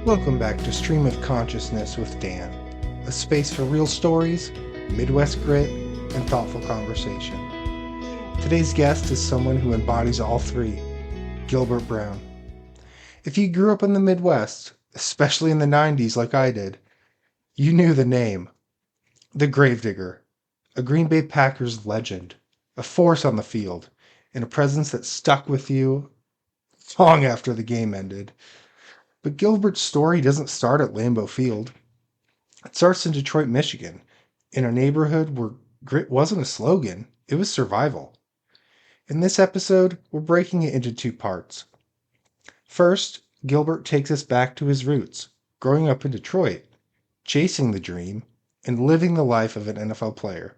Welcome back to Stream of Consciousness with Dan, a space for real stories, Midwest grit, and thoughtful conversation. Today's guest is someone who embodies all three, Gilbert Brown. If you grew up in the Midwest, especially in the 90s like I did, you knew the name, the Gravedigger, a Green Bay Packers legend, a force on the field, and a presence that stuck with you long after the game ended. But Gilbert's story doesn't start at Lambeau Field. It starts in Detroit, Michigan, in a neighborhood where grit wasn't a slogan, it was survival. In this episode, we're breaking it into two parts. First, Gilbert takes us back to his roots, growing up in Detroit, chasing the dream, and living the life of an NFL player.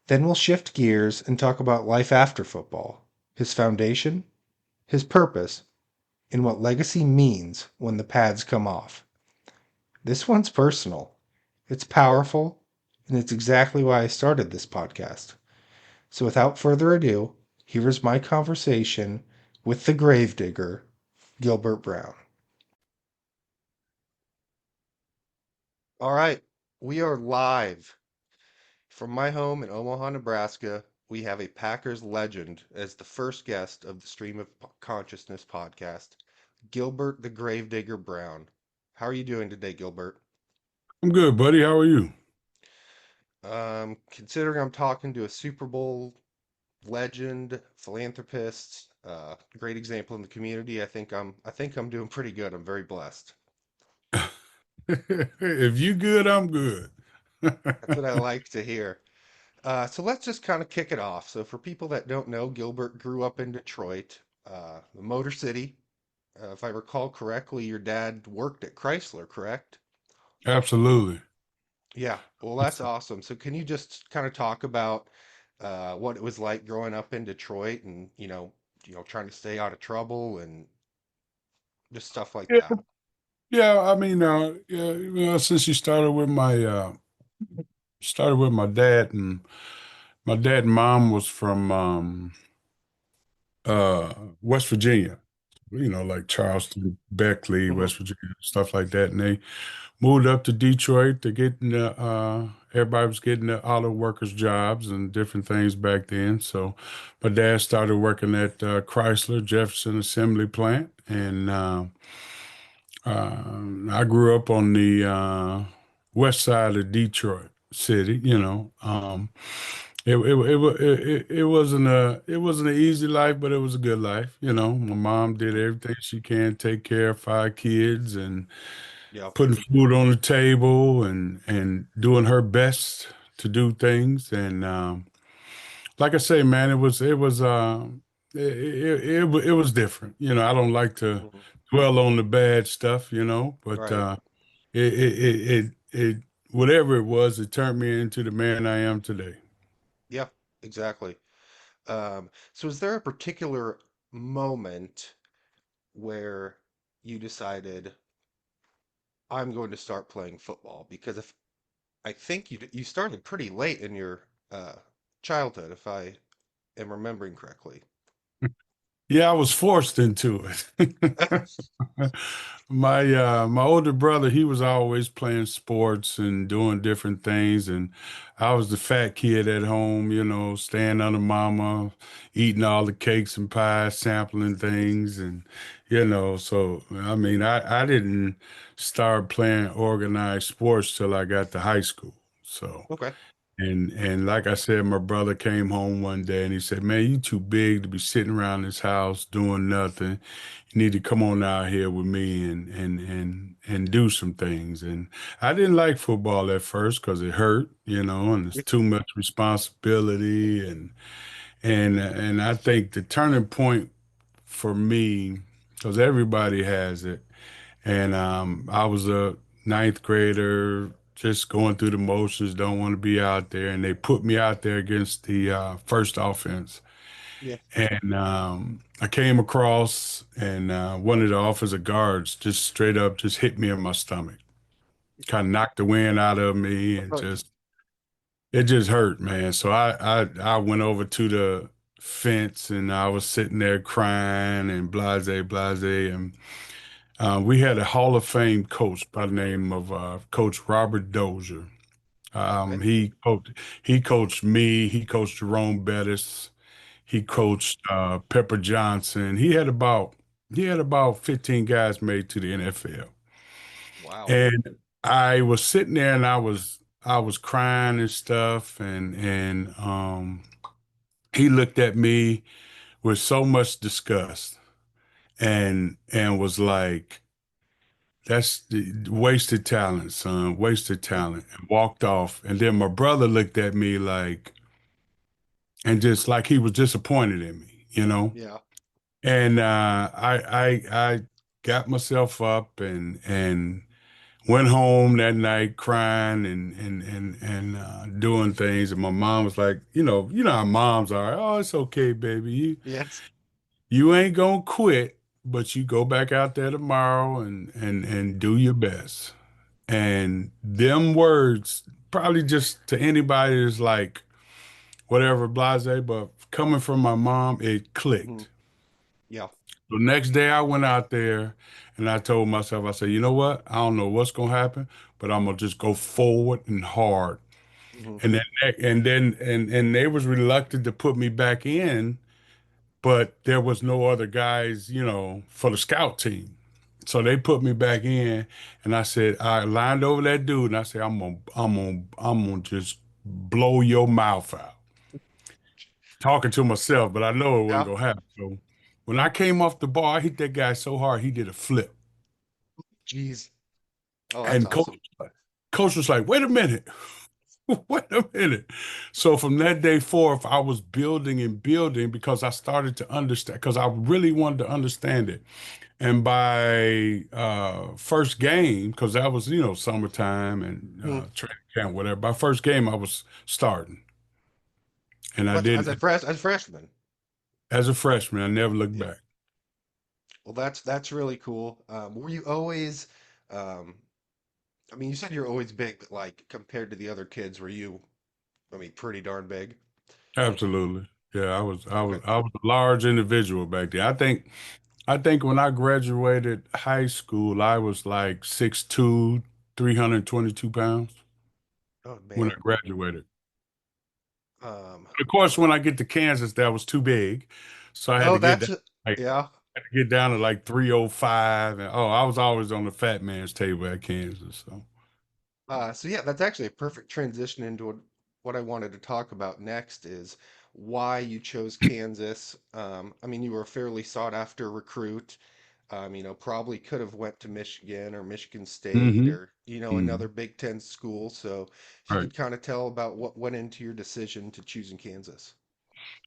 Then we'll shift gears and talk about life after football, his foundation, his purpose, and what legacy means when the pads come off. This one's personal, it's powerful, and it's exactly why I started this podcast. So without further ado, here is my conversation with the gravedigger, Gilbert Brown. All right, we are live from my home in Omaha, Nebraska. We have a Packers legend as the first guest of the Stream of Consciousness podcast, Gilbert the Gravedigger Brown. How are you doing today, Gilbert? I'm good, buddy. How are you? Considering I'm talking to a Super Bowl legend, philanthropist, great example in the community, I think I'm doing pretty good. I'm very blessed. If you good, I'm good. That's what I like to hear. So let's just kind of kick it off. So for people that don't know, Gilbert grew up in Detroit, the Motor City. If I recall correctly, your dad worked at Chrysler, correct? Absolutely. Yeah. Well, that's awesome. So can you just kind of talk about what it was like growing up in Detroit and, trying to stay out of trouble and just stuff like Yeah, that? yeah. Yeah, since you started with my dad, and my dad and mom was from uh West Virginia. Like Charleston, Beckley, Hmm. West Virginia, stuff like that. And they moved up to Detroit to get in everybody was getting the auto workers jobs and different things back then. So my dad started working at Chrysler Jefferson Assembly Plant, and I grew up on the west side of Detroit City. It wasn't an easy life, but it was a good life. My mom did everything she can, take care of five kids and Yep. putting food on the table and doing her best to do things. And like I say, man, it was different. I don't like to Hmm. dwell on the bad stuff, but Right. it whatever it was, it turned me into the man I am today. Yeah, exactly. So is there a particular moment where you decided I'm going to start playing football? Because if I think you started pretty late in your childhood, if I am remembering correctly. Yeah, I was forced into it. My older brother, he was always playing sports and doing different things, and I was the fat kid at home, staying under mama, eating all the cakes and pies, sampling things, and so I didn't start playing organized sports till I got to high school. So Okay. and like I said, my brother came home one day and he said, "Man, you too big to be sitting around this house doing nothing. You need to come on out here with me and do some things." And I didn't like football at first because it hurt, and it's too much responsibility and I think the turning point for me, because everybody has it, and I was a ninth grader, just going through the motions, don't want to be out there. And they put me out there against the first offense. Yeah. And I came across, and one of the offensive guards just straight up just hit me in my stomach, kind of knocked the wind out of me, and Right. it just hurt, man. So I went over to the fence, and I was sitting there crying and blase, blase. And We had a Hall of Fame coach by the name of Coach Robert Dozier. Okay. He coached me. He coached Jerome Bettis. He Yep. coached Pepper Johnson. He had about 15 guys made to the NFL. Wow. And I was sitting there and I was crying and stuff and he looked at me with so much disgust and was like, that's the wasted talent, son, wasted Mm. talent, and walked off. And then my brother looked at me like, and just like he was disappointed in me, you know? Yeah. And I got myself up and went home that night crying and doing things. And my mom was like, you know how moms are. Oh, it's okay, baby. Yes. You ain't gonna quit, but you go back out there tomorrow and do your best. And them words, probably just to anybody that's like whatever blase, but coming from my mom, it Hmm. clicked. Yeah. The next day I went out there and I told myself, I said, you know what? I don't know what's gonna happen, but I'm gonna just go forward and hard. Hmm. And they was reluctant to put me back in, but there was no other guys, for the scout team. So they put me back in and I said, I lined over that dude and I said, I'm gonna just blow your mouth out. Talking to myself, but I know it wasn't Yeah. gonna happen. So when I came off the bar, I hit that guy so hard he did a flip. Jeez. Oh, that's And awesome. coach was like, wait a minute, wait a minute. So from that day forth, I was building and building because I started to understand, because I really wanted to understand it. And by first game, because that was, summertime and Hmm. training camp, whatever. By first game, I was starting, and I But didn't. as a freshman. As a freshman, I never looked Yeah. back. Well, that's really cool. Were you always, um, I mean, you said you're always big, but like compared to the other kids, were you, I mean, pretty darn big? Absolutely. Yeah, I was I Okay. was I was a large individual back then. I think when I graduated high school, I was like 6'2", 322 pounds Oh when I man. graduated. Um, Of course, when I get to Kansas, that was too big. So I had oh, to get down like yeah. I had to get down to like 305 and I was always on the fat man's table at Kansas. So So yeah, that's actually a perfect transition into what I wanted to talk about next is why you chose Kansas. I mean, you were a fairly sought after recruit. Probably could have went to Michigan or Michigan State hmm or, hmm another Big Ten school. So if you Right. could kind of tell about what went into your decision to choosing Kansas.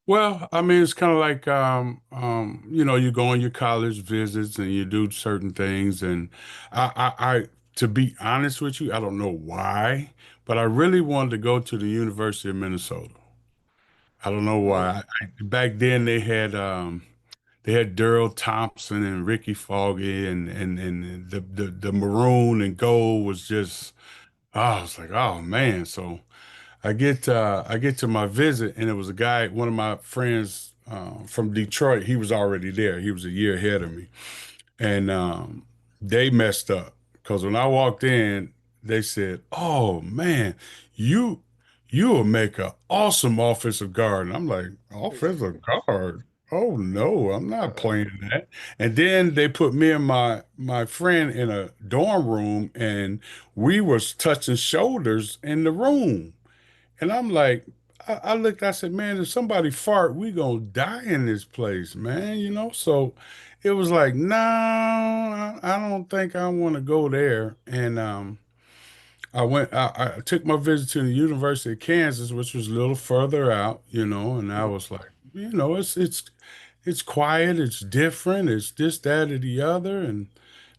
Well, I mean, it's kind of like, you go on your college visits and you do certain things. And to be honest with you, I don't know why, but I really wanted to go to the University of Minnesota. I don't know Oh, why. Back then they had Daryl Thompson and Ricky Foggy and the maroon and gold was just, I was like, oh man. So I get to my visit, and it was a guy, one of my friends from Detroit. He was already there. He was a year ahead of me, and they messed up because when I walked in, they said, "Oh man, you you will make an awesome offensive guard." And I'm like, "Offensive guard? Oh no, I'm not uh, playing that." And then they put me and my friend in a dorm room, and we was touching shoulders in the room. And I'm like, I looked, I said, man, if somebody fart, we gonna die in this place, man, So it was like, no, I don't think I want to go there. And I took my visit to the University of Kansas, which was a little further out, and I mhm, was like, it's quiet, it's different, it's this, that, or the other. And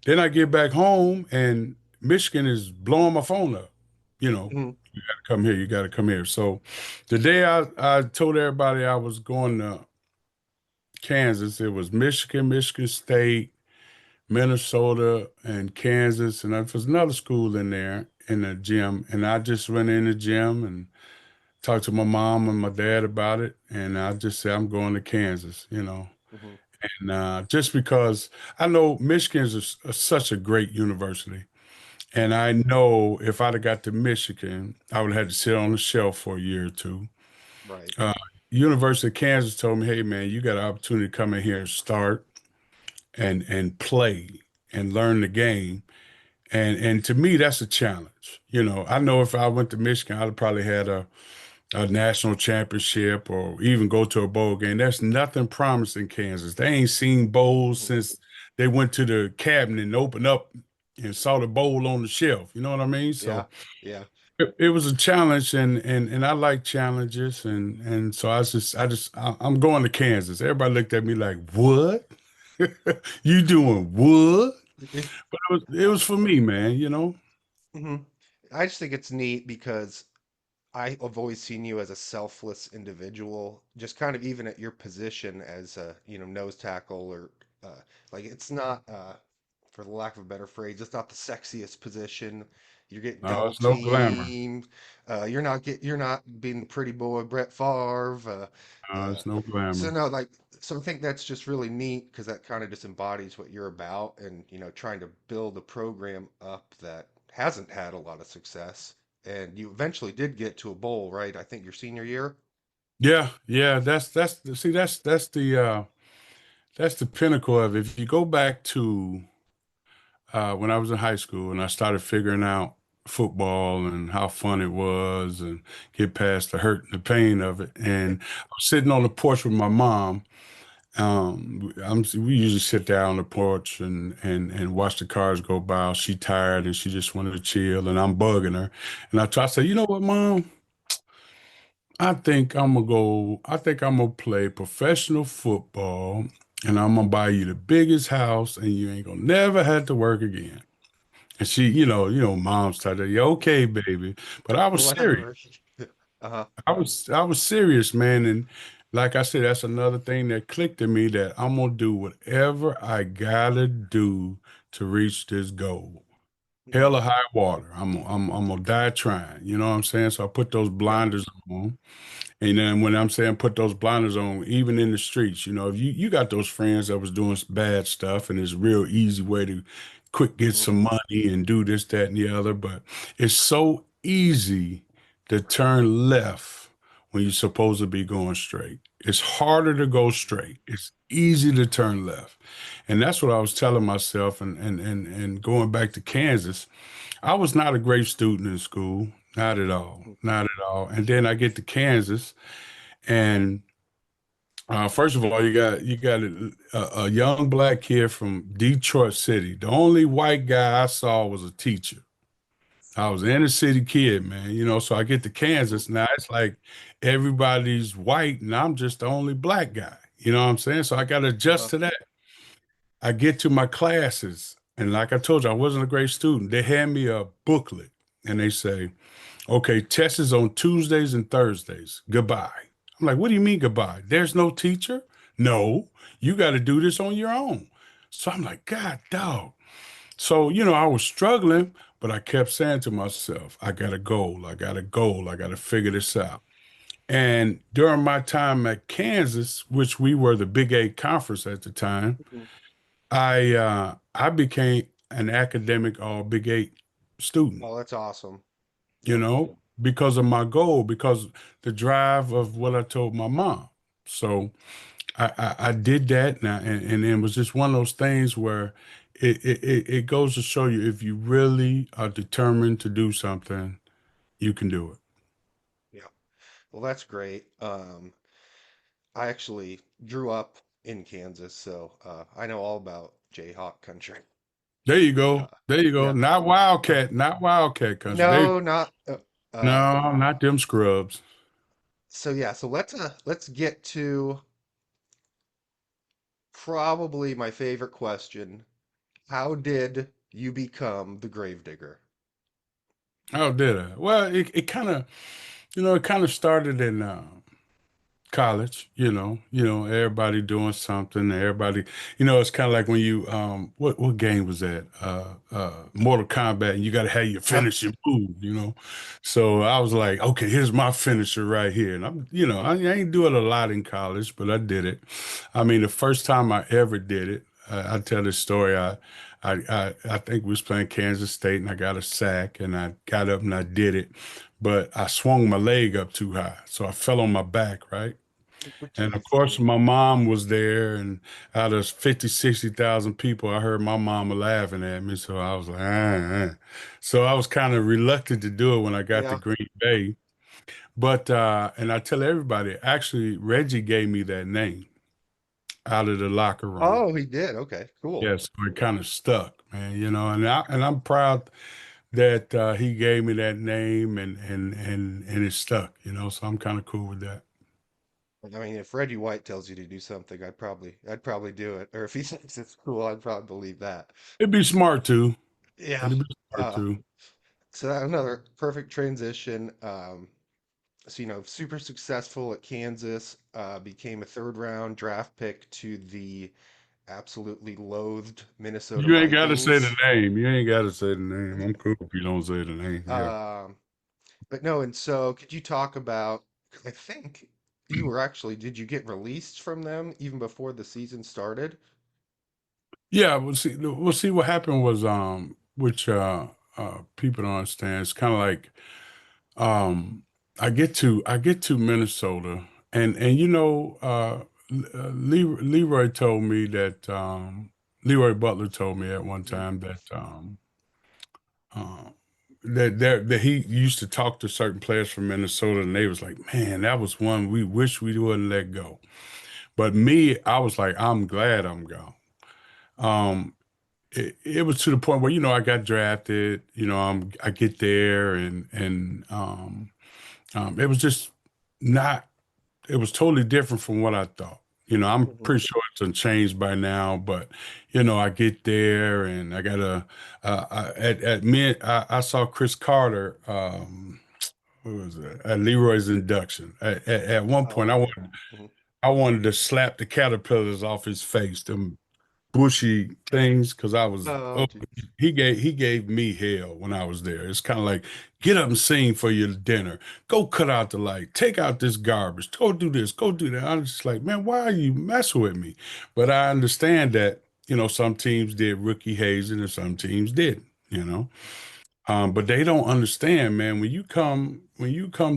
then I get back home and Michigan is blowing my phone up, you know mhm, come here. You got to come here. So the day I told everybody I was going to Kansas, it was Michigan, Michigan State, Minnesota, and Kansas. And there was another school in there in the gym. And I just went in the gym and talked to my mom and my dad about it. And I just said, I'm going to Kansas. mhm. And just because I know Michigan is such a great university, and Mhm. I know if I'd have got to Michigan, I would have had to sit on the shelf for a year or two. Right. Uh, University of Kansas told me, "Hey, man, you got an opportunity to come in here and start and play and learn the game." And to me, that's a challenge. I know if I went to Michigan, I'd have probably had a national championship or even go to a bowl game. There's nothing promising in Kansas. They ain't seen bowls Mhm. since they went to the cabinet and opened up and saw the bowl on the shelf. You know what I mean? Yeah. So Yeah. it was a challenge, and I like challenges, and so I'm going to Kansas. Everybody looked at me like, "What? You doing what?" But it was Yeah. for me, man. Hmm. I just think it's neat because I've always seen you as a selfless individual, just kind of even at your position as a, nose tackle or like it's not for the lack of a better phrase, it's not the sexiest position. You're getting No, double it's no glamour. teamed. You're not being the pretty boy Brett Favre. Uh, It's no so glamour. no, like so I think that's just really neat because that kind of just embodies what you're about and trying to build a program up that hasn't had a lot of success and you eventually did get to a bowl, right? I think your senior year. Yeah, yeah. That's see that's the pinnacle of it. If you go back to when I was in high school and I started figuring out football and how fun it was and get past the hurt and the pain of it. And I was sitting on the porch with my mom. We usually sit there on the porch and watch the cars go by. She tired and she just wanted to chill, and I'm bugging her. And I try to say, you know what, Mom? I think I'm gonna play professional football, and I'm gonna buy you the biggest house, and you ain't gonna never have to work again. And she, mom started, yeah, okay, baby. But I was serious. Clever. Uh-huh. I was serious, man. And like I said, that's another thing that clicked in me that I'm gonna do whatever I gotta do to reach this goal. Mhm. Hell or high water. I'm gonna die trying. You know what I'm saying? So I put those Yeah. blinders on. And then when I'm saying put those blinders on, even in the streets, if you got those friends that was doing bad stuff, and it's a real easy way to quick get Hmm. some money and do this, that, and the other, but it's so easy to turn left when you're supposed to be going straight. It's harder to go straight. It's easy to turn left. And that's what I was telling myself and going back to Kansas. I was not a great student in school, not at all, not at all. And then I get to Kansas, and first of all, you got a young black kid from Detroit City. The only white guy I saw was a teacher. I was an inner city kid, man. So I get to Hmm. Kansas now. It's like everybody's white, and I'm just the only black guy. You know what I'm saying? So I got to adjust Uh-huh. to that. I get to my classes, and like I told you, I wasn't a great student. They hand me a booklet, and they say, "Okay, test is on Tuesdays and Thursdays. Goodbye." I'm like, "What do you mean goodbye? There's no teacher?" "No, you got to do this on your own." So I'm like, "God, dog." So, I was struggling, but I kept saying to myself, I got a goal. I got a goal. I got to figure this out. And during my time at Kansas, which we were the Big Eight conference at the time, Mhm. I became an academic all Big Eight student, Oh, that's awesome. you Yep. know, because of my goal, because the drive of what I told my mom. So I did that now, and it was just one of those things where it goes to show you if you really are determined to do something, you can do it. Yeah. Well, that's great. I actually grew up in Kansas, so I know all about Jayhawk country. There you go. Uh, There you go. yeah. Not Uh, Wildcat, not Wildcat country. no, not No, not them scrubs. so yeah, so let's get to probably my favorite question. How did you become the Gravedigger? How did I? Well, it kind of, it kind of started in. college, everybody doing something, everybody, it's kind of like when you what game was that? Mortal Kombat, and you got to have your Oh, finishing move. So I was like, okay, here's my finisher right here. And I ain't do it a lot in college, but I did it. I mean, the first time I ever did it, I tell this story. I think we was playing Kansas State, and I got a sack, and I got up and I did it, but I swung my leg up too high, so I fell on my back, right? And of jeez. course, my mom was there, and out of 50, 60,000 people, I heard my mama laughing at me. So I was like, So I was kind of reluctant to do it when I got to Yeah. Green Bay. But, and I tell everybody, actually, Reggie gave me that name out of the locker room. Oh, he did. Okay, cool. Yes, so it kind of stuck, man, and I'm proud that he gave me that name and it stuck. So I'm kind of cool with that. I mean, if Reggie White tells you to do something, I'd probably do it. Or if he thinks it's cool, I'd probably believe that. It'd be smart too. Yeah. It'd be smart Uh, too. so that another perfect transition. So super successful at Kansas, became a third round draft pick to the absolutely loathed Minnesota You ain't got to say the Vikings. name. You ain't got to say the name. I'm cool if you don't say the name. Yeah. Um, but no, and so could you talk about, 'cause I think you were actually, did you get released from them even before the season started? Yeah, we'll see what happened was which people don't understand. It's kind of like um I get to Minnesota and Leroy told me that Leroy Butler told me at one Mhm. time uh, that he used to talk to certain players from Minnesota, and they was like, man, that was one we wish we wouldn't let go. But me, I was like, I'm glad I'm gone. Um, it was to the point where, I got drafted, I get there and it was just not, it was totally different from what I thought. I'm Mhm. pretty sure it's unchanged by now, but I get there and I got at mid, I saw Chris Carter, what was it, at Leroy's induction. At one point, Oh, I yeah. wanted, Mhm. I wanted to slap the caterpillars off his face, them bushy things, because Oh, geez. he gave me hell when I was there. It's kind of like, get up and sing for your dinner, go cut out the light, take out this garbage, go do this, go do that. I'm just like, man, why are you messing with me? But I understand that some teams did rookie hazing and some teams didn't. But they don't understand, man. When you come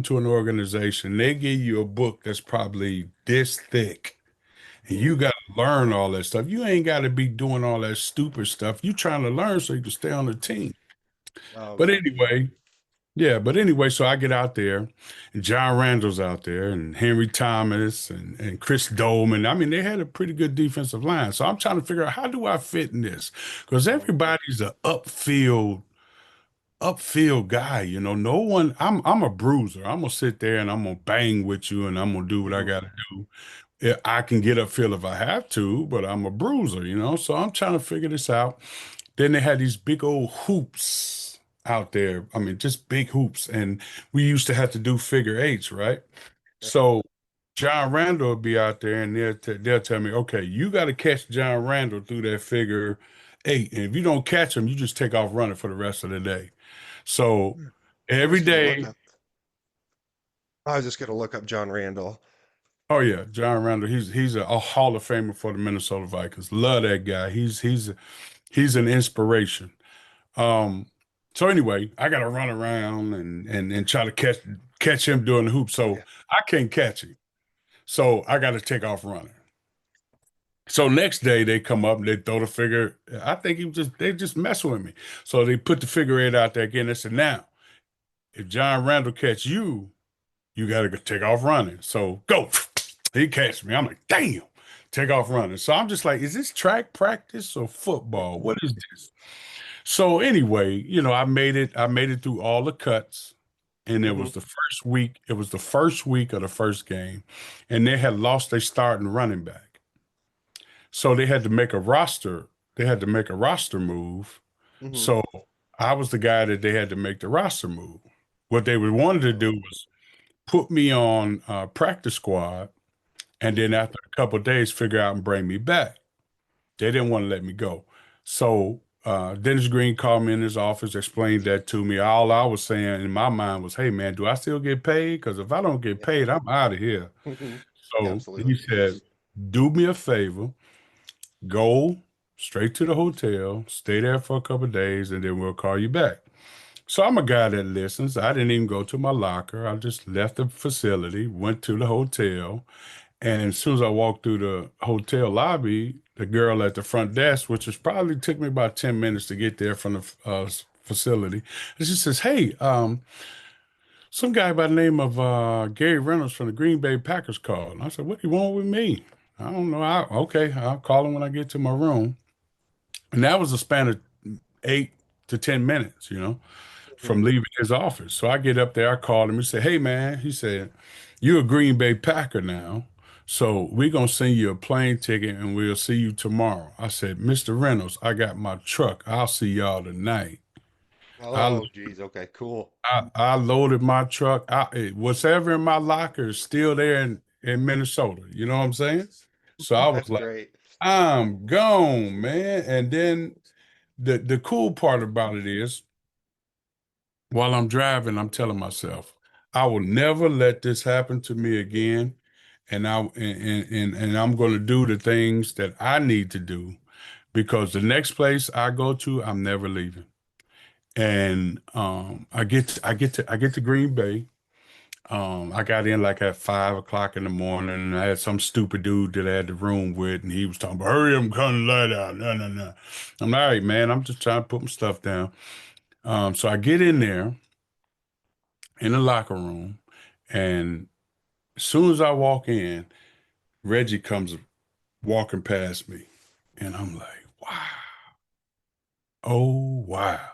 to an organization, they give you a book that's probably this thick, and you Mhm. got to learn all that stuff. You ain't got to be doing all that stupid stuff. You trying to learn so you can stay on the team. Oh, But gotcha. anyway, yeah. But anyway, so I get out there, and John Randall's out there, and Henry Thomas, and Chris Dolman. I mean, they had a pretty good defensive line. So I'm trying to figure out, how do I fit in this? Because Mhm. everybody's a upfield guy. No one. I'm a bruiser. I'm gonna sit there and I'm gonna bang with you, and I'm gonna do what I Mhm. gotta do. Yeah, I can get upfield if I have to, but I'm a bruiser. So I'm trying to figure this out. Then they had these big old hoops out there. I mean, just big hoops, and we used to have to do figure eights, right? So John Randall will be out there, and they'll tell me, okay, you got to catch John Randall through that figure eight, and if you don't catch him, you just take off running for the rest of the day. So I every was gonna look day, up. I was just gonna look up John Randall. oh yeah, John Randall, he's a Hall of Famer for the Minnesota Vikings. Love that guy. He's an inspiration. Um, so anyway, I gotta run around and try to catch him doing the hoop. So Yeah. I can't catch him. So I gotta take off running. So next day they come up and they throw the figure. I think they just mess with me. So they put the figure eight out there again. They said, now, if John Randall catch you, you gotta go take off running. So go. He catch me. I'm like, damn. Take off running. So I'm just like, is this track practice or football? What is this? So anyway, I made it through all the cuts, and it Mhm. was the first week. It was the first week of the first game, and they had lost their starting running back. So they had to make a roster. They had to make a roster move. Mhm. So I was the guy that they had to make the roster move. What they would wanted to do Oh. was put me on practice squad, And Mhm. then after a couple of days, figure out and bring me back. They didn't want to let me go. So Dennis Green called me in his office, explained that to me. All I was saying in my mind was, hey, man, do I still get paid? Because if I don't get Yeah. paid, I'm out of here. So he Absolutely. said, do me a favor, go straight to the hotel, stay there for a couple of days, and then we'll call you back. So I'm a guy that listens. I didn't even go to my locker. I just left the facility, went to the hotel, and as soon as I walked through the hotel lobby, the girl at the front desk, which was probably took me about 10 minutes to get there from the facility, and she says, hey, some guy by the name of Gary Reynolds from the Green Bay Packers called. And I said, what do you want with me? I don't know. Okay, I'll call him when I get to my room. And that was a span of 8 to 10 minutes, Mhm. from leaving his office. So I get up there, I called him. He said, hey, man, he said, you're a Green Bay Packer now. So we're going to send you a plane ticket and we'll see you tomorrow. I said, Mr. Reynolds, I got my truck. I'll see y'all tonight. I Oh, geez. Okay, cool. I loaded my truck. Whatever in my locker is still there in Minnesota. You know what I'm saying? So I was That's like, great. I'm gone, man. And then the cool part about it is while I'm driving, I'm telling myself, I will never let this happen to me again. And I'm going to do the things that I need to do because the next place I go to, I'm never leaving. And I get to Green Bay. I got in like at 5 o'clock in the morning, and I had some stupid dude that I had the room with, and he was talking about, hurry up, I'm cutting the light out. No, no, no. I'm all right, man. I'm just trying to put my stuff down. So I get in there in the locker room, and as soon as I walk in, Reggie comes walking past me, and I'm like, wow, oh wow.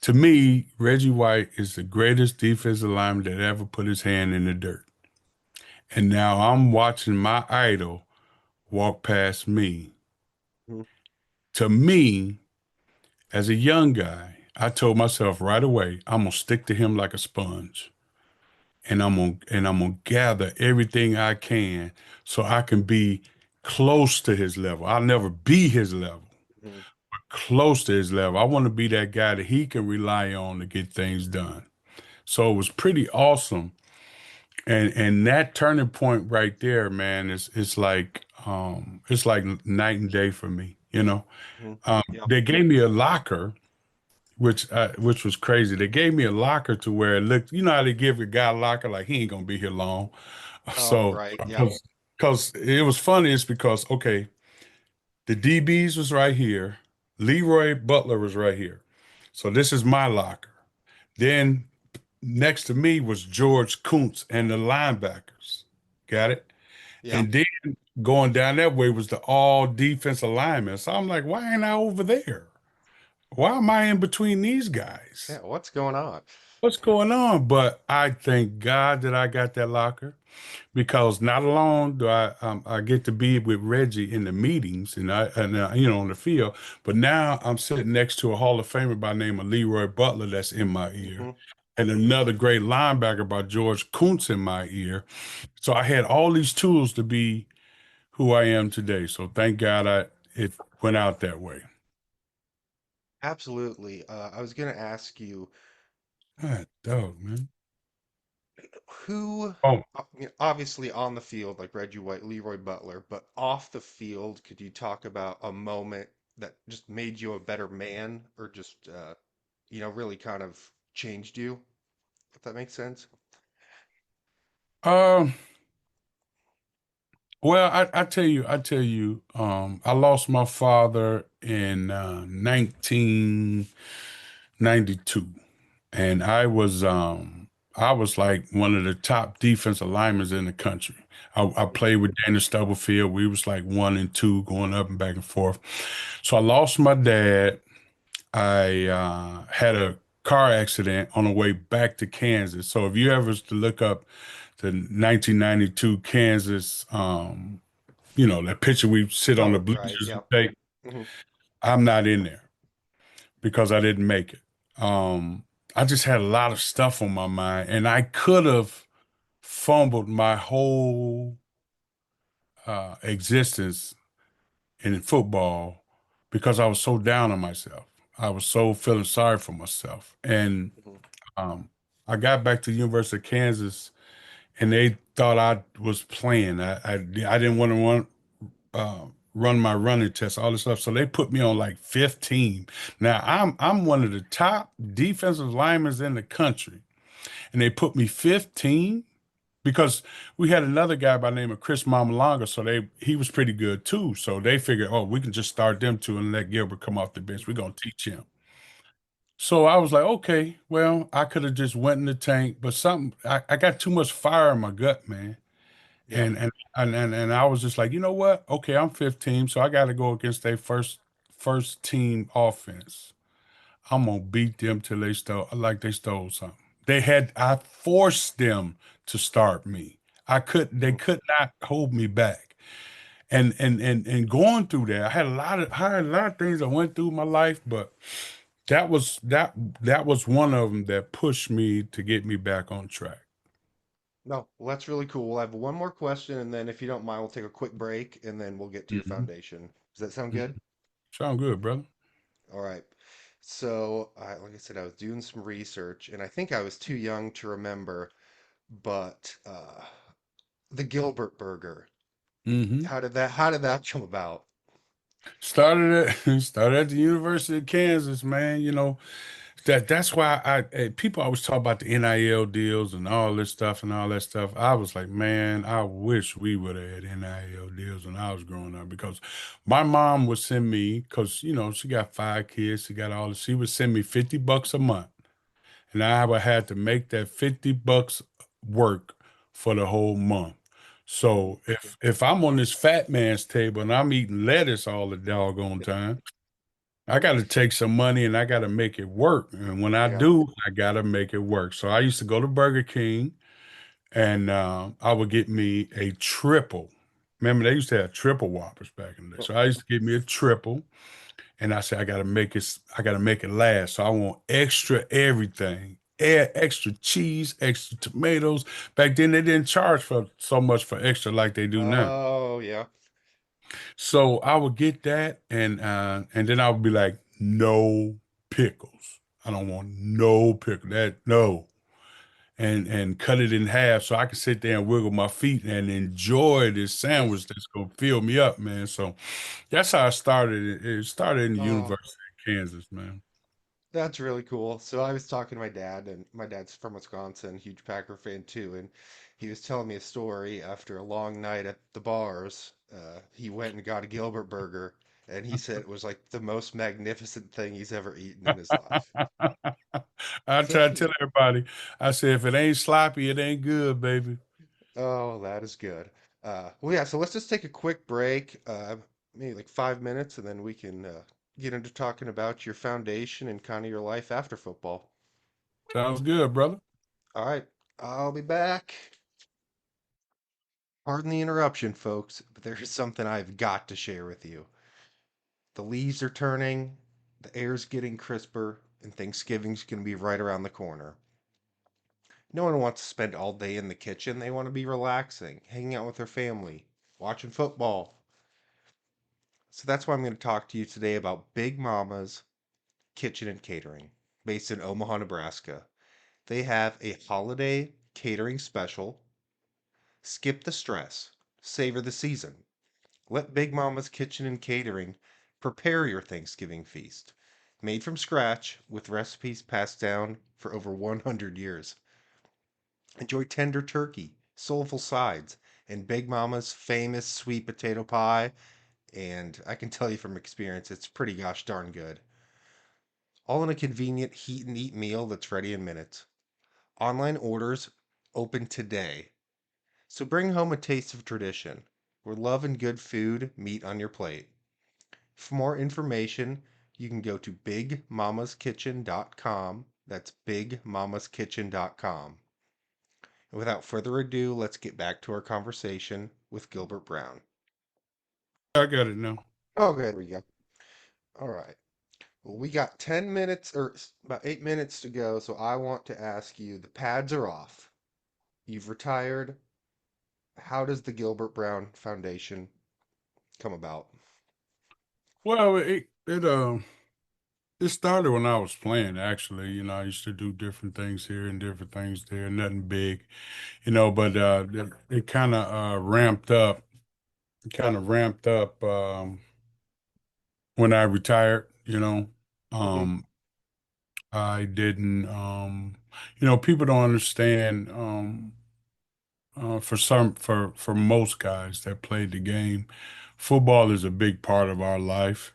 To me, Reggie White is the greatest defensive lineman that ever put his hand in the dirt. And now I'm watching my idol walk past me. Mhm. To me, as a young guy, I told myself right away, I'm gonna stick to him like a sponge. And I'm gonna gather everything I can so I can be close to his level. I'll never be his level, Mhm. close to his level. I want to be that guy that he can rely on to get things done. So it was pretty awesome. And that turning point right there, man, is it's like night and day for me, you know. Mhm. Yeah. They gave me a locker, which was crazy. They gave me a locker to where it looked, you know how they give a guy a locker like he ain't gonna be here long. Oh, So right. Yeah. because it was funny, it's because okay, the DBs was right here, Leroy Butler was right here. So this is my locker. Then next to me was George Kuntz and the linebackers. Got it? Yeah. And then going down that way was the all defensive linemen. So I'm like, why ain't I over there? Why am I in between these guys? Yeah. What's going on? What's going on? But I thank God that I got that locker because not alone do I get to be with Reggie in the meetings and on the field, but now I'm sitting next to a Hall of Famer by the name of Leroy Butler that's in my ear, Mhm. and another great linebacker by George Kuntz in my ear. So I had all these tools to be who I am today. So thank God it went out that way. Absolutely. I was going to ask you God, dog, man. who, Oh, obviously on the field, like Reggie White, Leroy Butler, but off the field, could you talk about a moment that just made you a better man or just, really kind of changed you, if that makes sense? um, well, I tell you, I lost my father in 1992, and I was like one of the top defensive linemen in the country. I played with Daniel Stubblefield. We was like 1 and 2 going up and back and forth. So I lost my dad. I had a car accident on the way back to Kansas. So if you ever was to look up the 1992 Kansas, that picture we sit on the Oh, right. bleachers Yeah. and take, Hmm. I'm not in there because I didn't make it. I just had a lot of stuff on my mind, and I could have fumbled my whole existence in football because I was so down on myself. I was so feeling sorry for myself. And Mhm. um, I got back to the University of Kansas and they thought I was playing. I didn't want to run my running test, all this stuff. So they put me on like 15. Now I'm one of the top defensive linemen in the country, and they put me 15 because we had another guy by the name of Chris Mamalonga, so he was pretty good too. So they figured, oh, we can just start them two and let Gilbert come off the bench. We're gonna teach him. So I was like, okay, well, I could have just went in the tank, but I got too much fire in my gut, man. Yep. And I was just like, you know what? Okay, I'm 15, so I got to go against their first team offense. I'm gonna beat them till they stole something. I forced them to start me. They Mhm. could not hold me back. And going through that, I had a lot of things I went through in my life, but that was one of them that pushed me to get me back on track. No, well, that's really cool. We'll have one more question, and then if you don't mind, we'll take a quick break, and then we'll get to your Hmm. foundation. Does that sound good? Sound good, brother. All right. So, like I said, I was doing some research, and I think I was too young to remember, but the Gilbert Burger. Hmm. How did that come about? Started at the University of Kansas, man. You know, that's why people always talk about the NIL deals and all this stuff and all that stuff. I was like, man, I wish we would have had NIL deals when I was growing up because my mom would send me, because she got 5 kids, she would send me $50 a month, and I would have to make that $50 work for the whole month. Mhm. So if I'm on this fat man's table and I'm eating lettuce all the doggone time, I got to take some money and I got to make it work. And when I Yeah. do, I got to make it work. So I used to go to Burger King and I would get me a triple. Remember, they used to have triple Whoppers back in the day. Oh, So I used to get me a triple and I said, I got to make it last. So I want extra everything. Extra cheese, extra tomatoes. Back then, they didn't charge for so much for extra like they do now. oh, yeah. So I would get that, and then I would be like, no pickles. I don't want no pickle. That no, and cut it in half so I can sit there and wiggle my feet and enjoy this sandwich that's gonna fill me up, man. So that's how I started. It started in the Oh, University of Kansas, man. that's really cool. So I was talking to my dad, and my dad's from Wisconsin, huge Packer fan too, and he was telling me a story after a long night at the bars. He went and got a Gilbert burger, and he said it was like the most magnificent thing he's ever eaten in his life. I So, try to tell everybody. I said, if it ain't sloppy, it ain't good, baby. oh, that is good. Well, yeah, so let's just take a quick break, maybe like 5 minutes, and then we can get into talking about your foundation and kind of your life after football. Sounds good, brother. All right, I'll be back. Pardon the interruption, folks, but there's something I've got to share with you. The leaves are turning, the air's getting crisper, and Thanksgiving's going to be right around the corner. No one wants to spend all day in the kitchen. They want to be relaxing, hanging out with their family, watching football. So that's why I'm going to talk to you today about Big Mama's Kitchen and Catering, based in Omaha, Nebraska. They have a holiday catering special. Skip the stress, savor the season. Let Big Mama's Kitchen and Catering prepare your Thanksgiving feast. Made from scratch with recipes passed down for over 100 years. Enjoy tender turkey, soulful sides, and Big Mama's famous sweet potato pie. And I can tell you from experience, it's pretty gosh darn good. All in a convenient heat and eat meal that's ready in minutes. Online orders open today. So bring home a taste of tradition, where love and good food meet on your plate. For more information, you can go to bigmamaskitchen.com. That's bigmamaskitchen.com. And without further ado, let's get back to our conversation with Gilbert Brown. I got it now. Okay, there we go. All right. Well, we got 10 minutes or about 8 minutes to go, so I want to ask you, the pads are off. You've retired. how does the Gilbert Brown Foundation come about? Well, it started when I was playing, actually. I used to do different things here and different things there, nothing big, but it kind of ramped up when I retired. Hmm. Um, I didn't, people don't understand. For most guys that played the game, football is a big part of our life.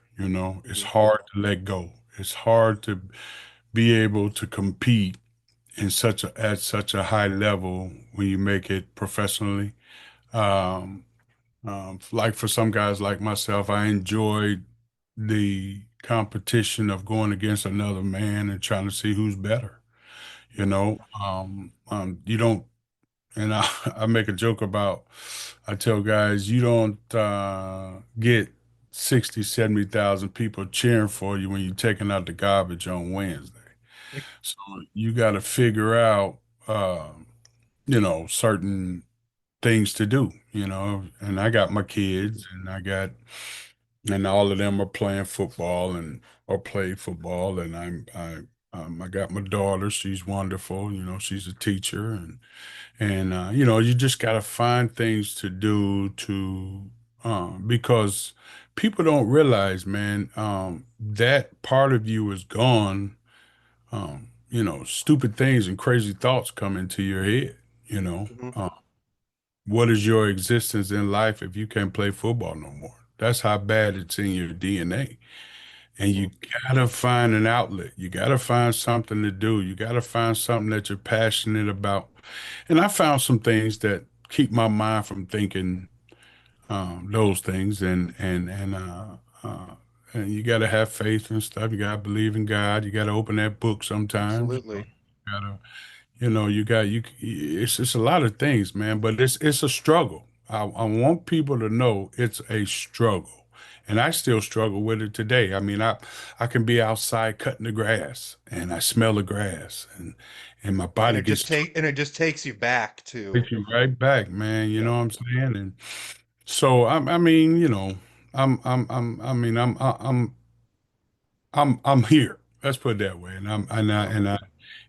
It's Hmm. hard to let go. It's hard to be able to compete at such a high level when you make it professionally. Um, like for some guys like myself, I enjoyed the competition of going against another man and trying to see who's better. Hmm. You don't, and I make a joke about, I tell guys, you don't get 60, 70,000 people cheering for you when you're taking out the garbage on Wednesday. So you got to figure out, uh, certain things to do, and I got my kids and all of them are playing football and or play football. And I got my daughter. She's wonderful. She's a teacher and you just got to find things to do because people don't realize, man, that part of you is gone. Stupid things and crazy thoughts come into your head. You know, Hmm. uh, what is your existence in life if you can't play football no more? That's how bad it's in your DNA. And Hmm. you gotta find an outlet. You gotta find something to do. You gotta find something that you're passionate about. And I found some things that keep my mind from thinking those things. And you gotta have faith and stuff. You gotta believe in God. You gotta open that book sometimes. Absolutely. You gotta you got you. It's a lot of things, man. But it's a struggle. I want people to know it's a struggle, and I still struggle with it today. I mean, I can be outside cutting the grass, and I smell the grass, and my And body it just gets takes you back to, takes you right back, man. You yeah. know what I'm saying? And so I mean, I mean, I'm here. Let's put it that way. And I'm Yeah.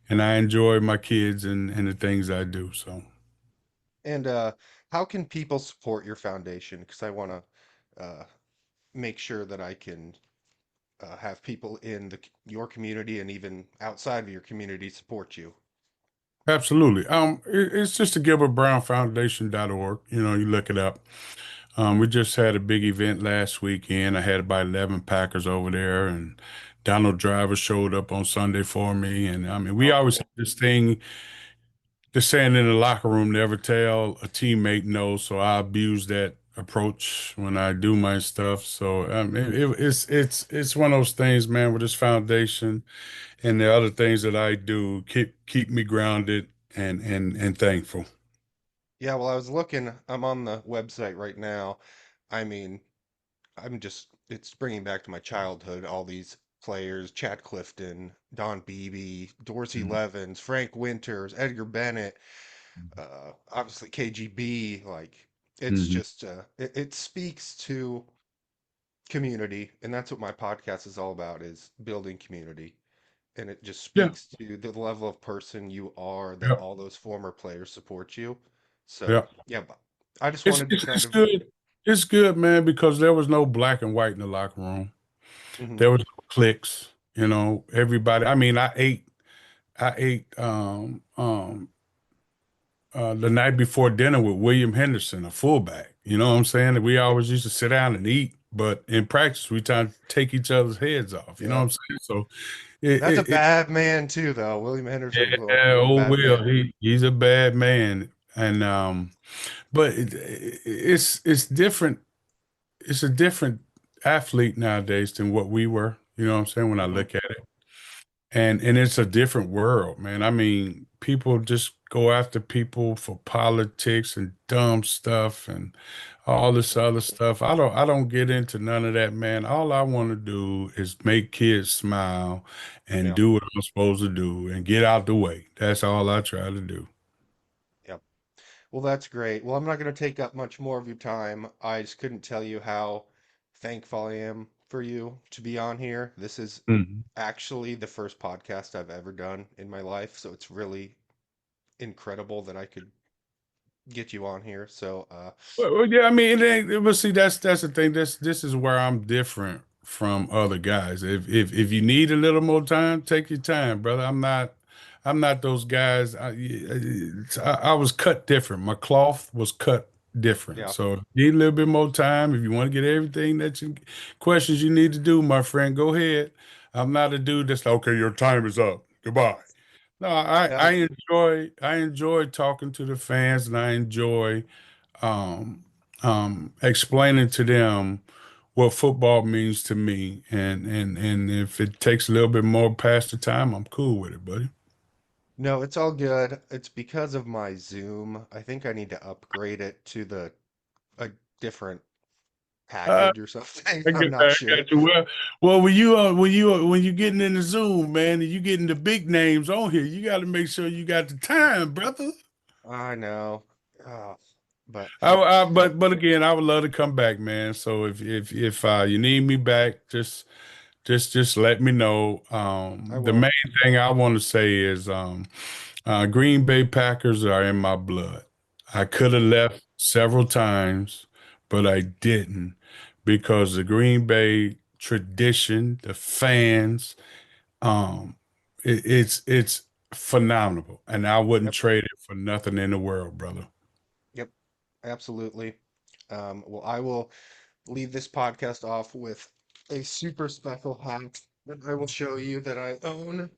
and I enjoy my kids and the things I do. So. And how can people support your foundation? Because I want to make sure that I can have people in your community and even outside of your community support you. Absolutely. It's just the GilbertBrownFoundation.org. You look it up. We just had a big event last weekend. I had about 11 Packers over there, and Donald Driver showed up on Sunday for me. And I mean, we Oh, always have cool. this thing, the saying in the locker room, never tell a teammate no. So I abuse that approach when I do my stuff. So it's one of those things, man, with this foundation and the other things that I do keep me grounded and thankful. Yeah, well, I was looking, I'm on the website right now. I mean, it's bringing back to my childhood all these players, Chad Clifton, Don Beebe, Dorsey Mhm. Levens, Frank Winters, Edgar Bennett, obviously KGB. Like, it's Mhm. just, it speaks to community, and that's what my podcast is all about, is building community. And it just Yeah, speaks to the level of person you are that yeah, all those former players support you. So, yeah. yeah, but I just It's wanted to it's kind it's of, good. It's good, man, because there was no black and white in the locker room. mhm, There was no cliques. Everybody. I mean, I ate the night before dinner with William Henderson, a fullback. You know what I'm saying? We always used to sit down and eat, but in practice, we try to take each other's heads off. You know what yeah. I'm saying? So That's a it bad man too, though. William Henderson was yeah, one oh bad Will, man. he's a bad man, and but it's different. It's a different athlete nowadays than what we were. You know what I'm saying? When I Hmm. look at it, and it's a different world, man. I mean, people just go after people for politics and dumb stuff and all this other stuff. I don't get into none of that, man. All I want to do is make kids smile and Yeah, do what I'm supposed to do and get out the way. That's all I try to do. yeah. Well, that's great. Well, I'm not going to take up much more of your time. I just couldn't tell you how thankful I am for you to be on here. This is Mhm. actually the first podcast I've ever done in my life, so it's really incredible that I could get you on here. So, Yeah, I mean, it ain't. But see, that's the thing. This is where I'm different from other guys. If you need a little more time, take your time, brother. I'm not those guys. I was cut different. My cloth was cut different. yeah, So if you need a little bit more time, if you want to get everything that you questions you need to do, my friend, go ahead. I'm not a dude that's like, okay, your time is up. Goodbye. No, I no, enjoy talking to the fans, and I enjoy um, explaining to them what football means to me, and if it takes a little bit more past the time, I'm cool with it, buddy. no, it's all good. It's because of my Zoom. I think I need to upgrade it to the a different Uh, package or something. I I'm get not that. I sure. got you. Well, when you getting in the Zoom, man, and you getting the big names on here, you got to make sure you got the time, brother. I know. Uh, but yeah, But again, I would love to come back, man. So if you need me back, just let me know. I The will. main thing I want to say is Green Bay Packers are in my blood. I could have left several times, but I didn't because the Green Bay tradition, the fans, um, it's phenomenal, and I wouldn't Yep, trade it for nothing in the world, brother. yep, absolutely. Well, I will leave this podcast off with a super special hat that I will show you that I own.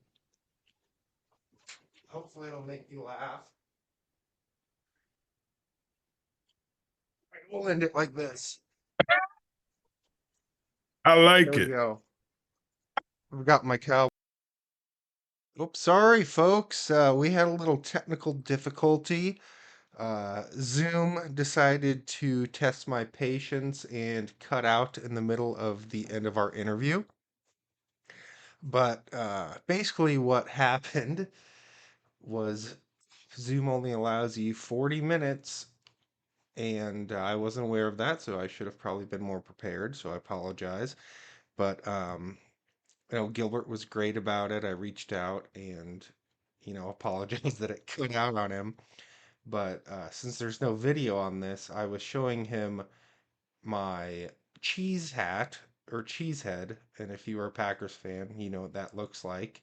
Hopefully, it'll make you laugh. We'll end it like this. I There like we it. go. I've got my cow. Oops, sorry, folks. We had a little technical difficulty. Zoom decided to test my patience and cut out in the middle of the end of our interview. But basically, what happened was Zoom only allows you 40 minutes, and I wasn't aware of that, so I should have probably been more prepared, so I apologize. But Gilbert was great about it. I reached out and apologized that it cut out on him. But since there's no video on this, I was showing him my cheese hat or cheese head, and if you are a Packers fan, you know what that looks like.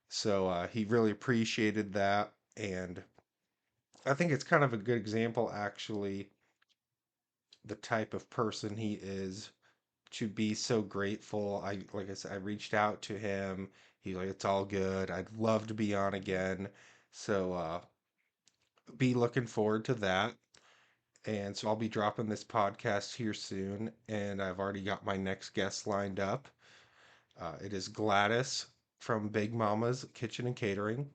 So he really appreciated that, and I think it's kind of a good example, actually, the type of person he is to be so grateful. Like I said, I reached out to him. He's like, it's all good. I'd love to be on again. So be looking forward to that. And so I'll be dropping this podcast here soon, and I've already got my next guest lined up. It is Gladys from Big Mama's Kitchen and Catering.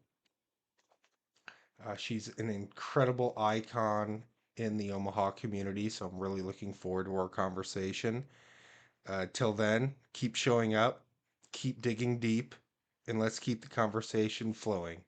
She's an incredible icon in the Omaha community, so I'm really looking forward to our conversation. Till then, keep showing up, keep digging deep, and let's keep the conversation flowing.